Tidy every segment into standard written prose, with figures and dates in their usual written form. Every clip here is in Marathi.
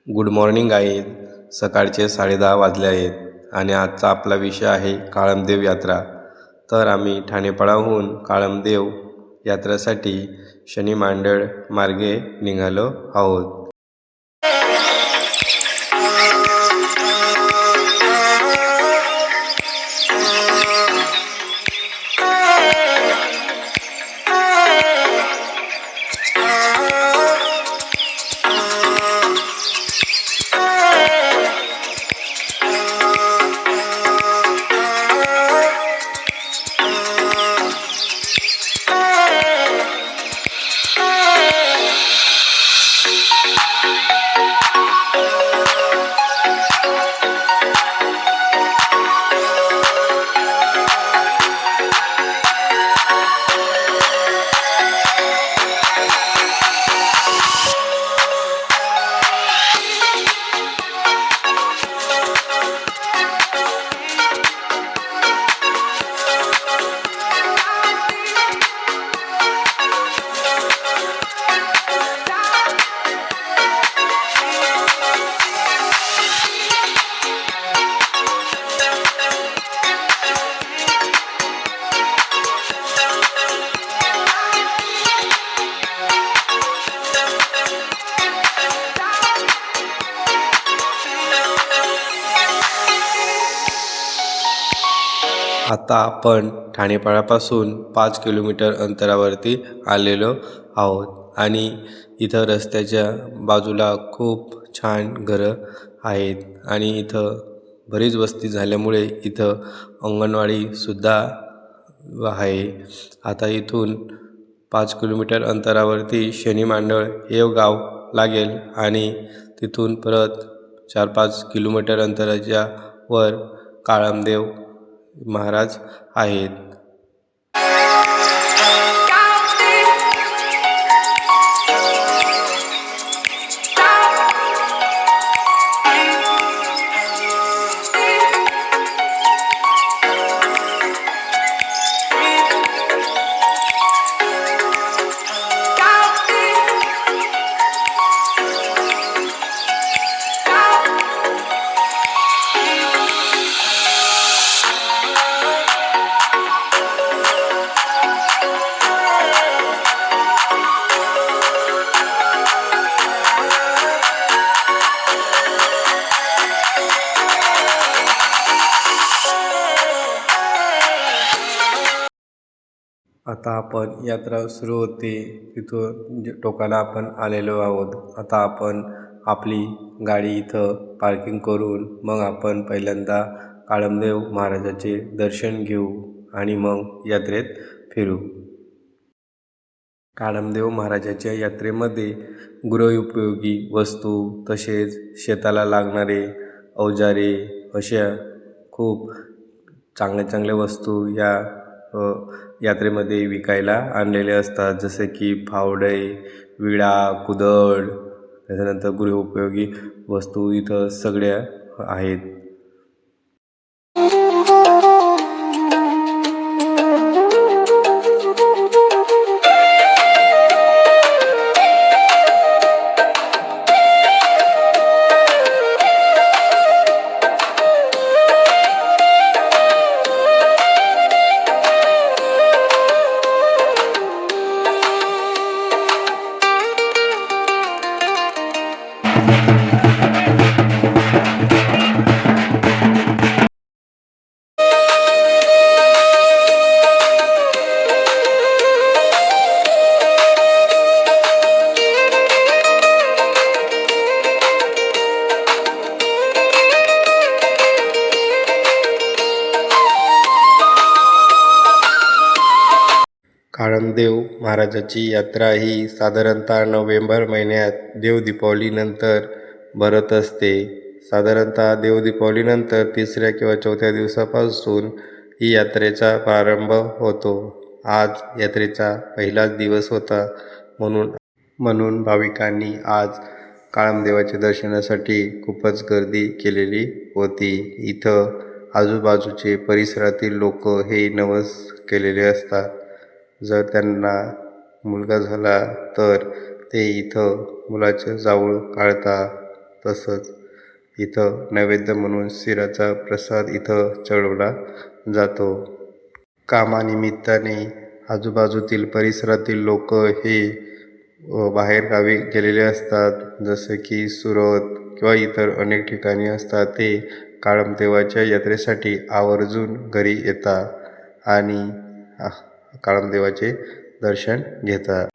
गुड मॉर्निंग आहेत. सकाळचे 10:30 वाजले आहेत आणि आजचा आपला विषय आहे काळमदेव यात्रा. तर आम्ही ठाणेपाड्याहून काळमदेव यात्रेसाठी शनी मांडळ मार्गे निघालो आहोत. आता आपण ठाणेपाड्यापासून 5 किलोमीटर अंतरावरती आलेलो आहोत आणि इथं रस्त्याच्या बाजूला खूप छान घरं आहेत आणि इथं बरीच वस्ती झाल्यामुळे इथं अंगणवाडीसुद्धा आहे. आता इथून 5 किलोमीटर अंतरावरती शनी मांडळ हे गाव लागेल आणि तिथून परत 4-5 किलोमीटर अंतराच्या वर काळमदेव महाराज आहेत. आता आपण यात्रा सुरू होते तिथून टोकाला आपण आलेलो आहोत. आता आपण आपली गाडी इथं पार्किंग करून मग आपण पहिल्यांदा काळमदेव महाराजाचे दर्शन घेऊ आणि मग यात्रेत फिरू. काळमदेव महाराजाच्या यात्रेमध्ये गृहोपयोगी वस्तू तसेच शेताला लागणारे अवजारे अशा खूप चांगल्या वस्तू या यात्रेमध्ये विकायला आणलेले असतात. जसे की फावडे, विळा, कुदळ, त्याच्यानंतर गृहोपयोगी वस्तू इथं सगळ्या आहेत. काळमदेव महाराजाची यात्रा ही साधारणतः नोव्हेंबर महिन्यात देव दीपावलीनंतर भरत असते. साधारणतः देव दीपावलीनंतर 3ऱ्या किंवा 4थ्या दिवसापासून ही यात्रेचा प्रारंभ होतो. आज यात्रेचा पहिलाच दिवस होता म्हणून भाविकांनी आज काळमदेवाच्या दर्शनासाठी खूपच गर्दी केलेली होती. इथं आजूबाजूचे परिसरातील लोक हे नवस केलेले असतात. जर त्यांना मुलगा झाला तर ते इथं मुलाचे जावळ काढतात. तसंच इथं नैवेद्य म्हणून शिराचा प्रसाद इथं चढवला जातो. कामानिमित्ताने आजूबाजूतील परिसरातील लोक हे बाहेरगावी गेलेले असतात, जसे की सुरत किंवा इतर अनेक ठिकाणी असतात. ते काळमदेवाच्या यात्रेसाठी आवर्जून घरी येतात आणि काळमदेवाचे दर्शन घेतात.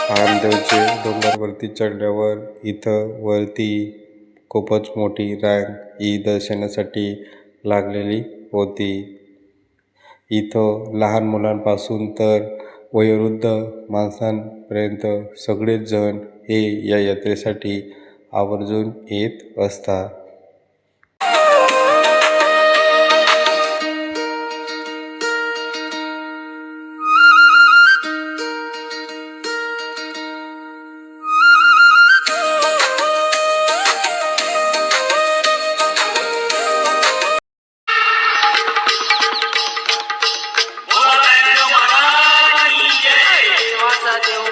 काळमदेवचे डोंगरावरती चढल्यावर इथं वरती खूपच मोठी रांग ही दर्शनासाठी लागलेली होती. इथं लहान मुलांपासून तर वयोवृद्ध माणसांपर्यंत सगळेच जण हे या यात्रेसाठी आवर्जून येत असतात.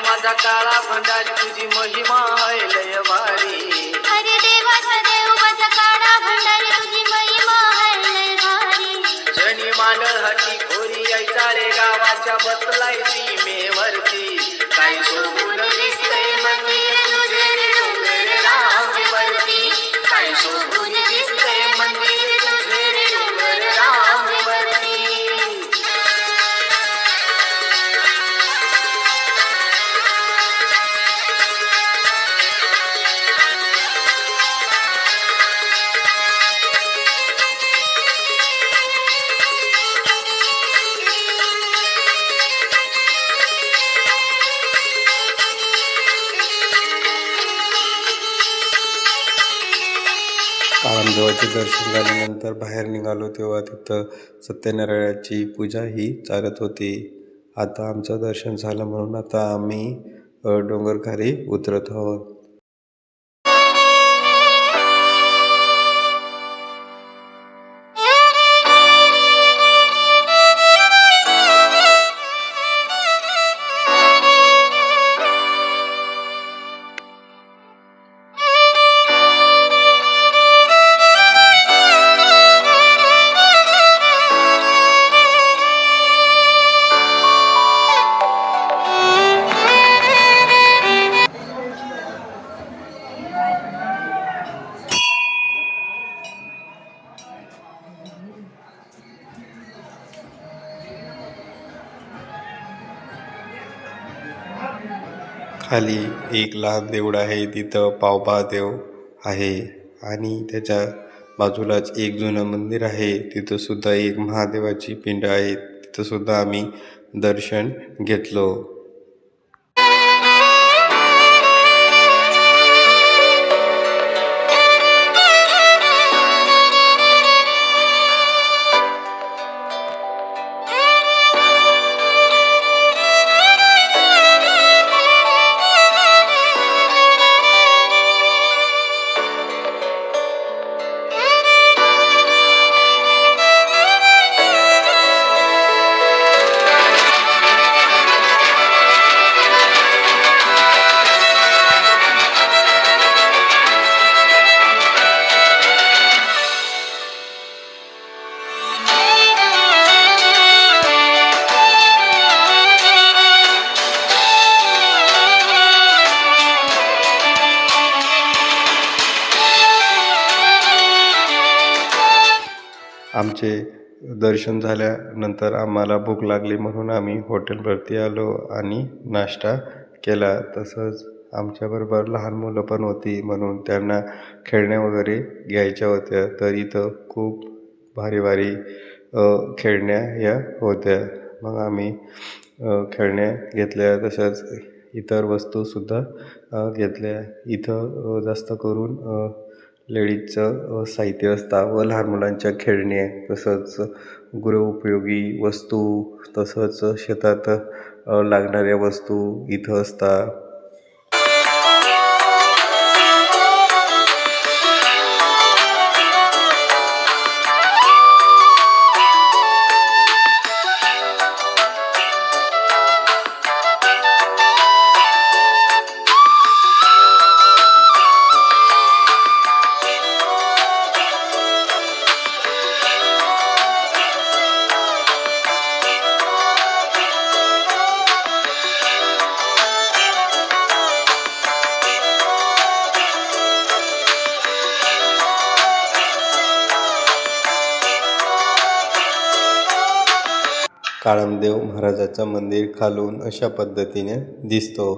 माझा काळा भंडारी तुझी महिमा है लय भारी. अरे देवाचा देव माझा काळा भंडारी तुझी महिमा है लय भारी. जनी मांडळ हटी घोरी यायचा रे गावाच्या बसलाय सीमेवरती. काही शोभून दिसतंय मंदिर तुझे रे डोंगर रांगेवरती. काही शोभून दिसतंय मंदिर तुझे रे डोंगर रांगेवरती. काळमदेवाचे दर्शन झाल्यानंतर बाहेर निघालो तेव्हा तिथं सत्यनारायणाची पूजा ही चालत होती. आता आमचं दर्शन झालं म्हणून आता आम्ही डोंगरखाली उतरत आहोत. खाली एक लहान देऊळ आहे, तिथं पावबा देव आहे आणि त्याच्या बाजूलाच एक जुनं मंदिर आहे. तिथं सुद्धा एक महादेवाची पिंड आहे. तिथं सुद्धा आम्ही दर्शन घेतलो. आमचे दर्शन झाल्यानंतर आम्हाला भूक लागली म्हणून आम्ही हॉटेलवरती आलो आणि नाश्ता केला. तसंच आमच्याबरोबर लहान मुलं पण होती म्हणून त्यांना खेळण्या वगैरे घ्यायच्या होत्या. तर इथं खूप भारी भारी खेळण्या ह्या होत्या. मग आम्ही खेळण्या घेतल्या, तसंच इतर वस्तूसुद्धा घेतल्या. इथं जास्त करून लेडीजचं साहित्य असतं व लहान मुलांच्या खेळणे तसंच गृहोपयोगी वस्तू तसंच शेतात लागणाऱ्या वस्तू इथं असतात. काळमदेव महाराजाचं मंदिर खालून अशा पद्धतीने दिसतो.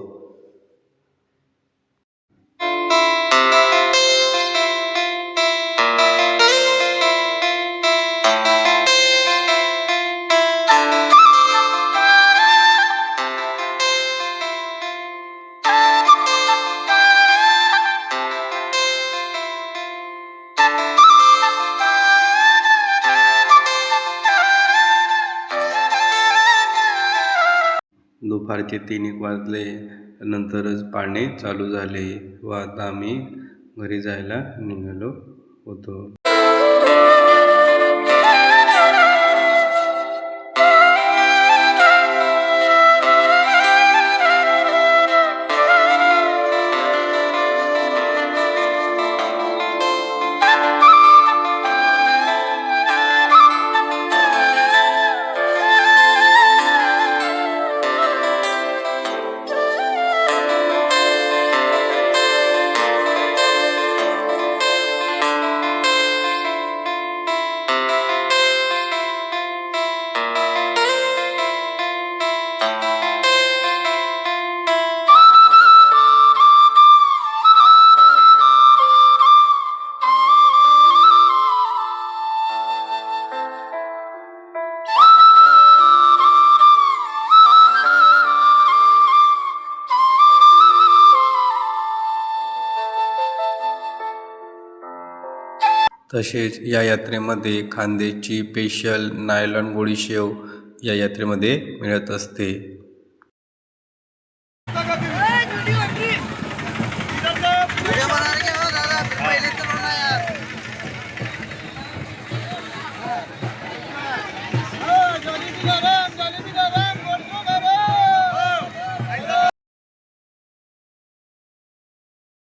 दुपारचे 3 वाजले नंतरच पाणी चालू झाले व आता आम्ही घरी जायला निघालो होतो. तसेच या यात्रेमध्ये खानदेशची स्पेशल नायलॉन गोडी शेव या यात्रेमध्ये मिळत असते.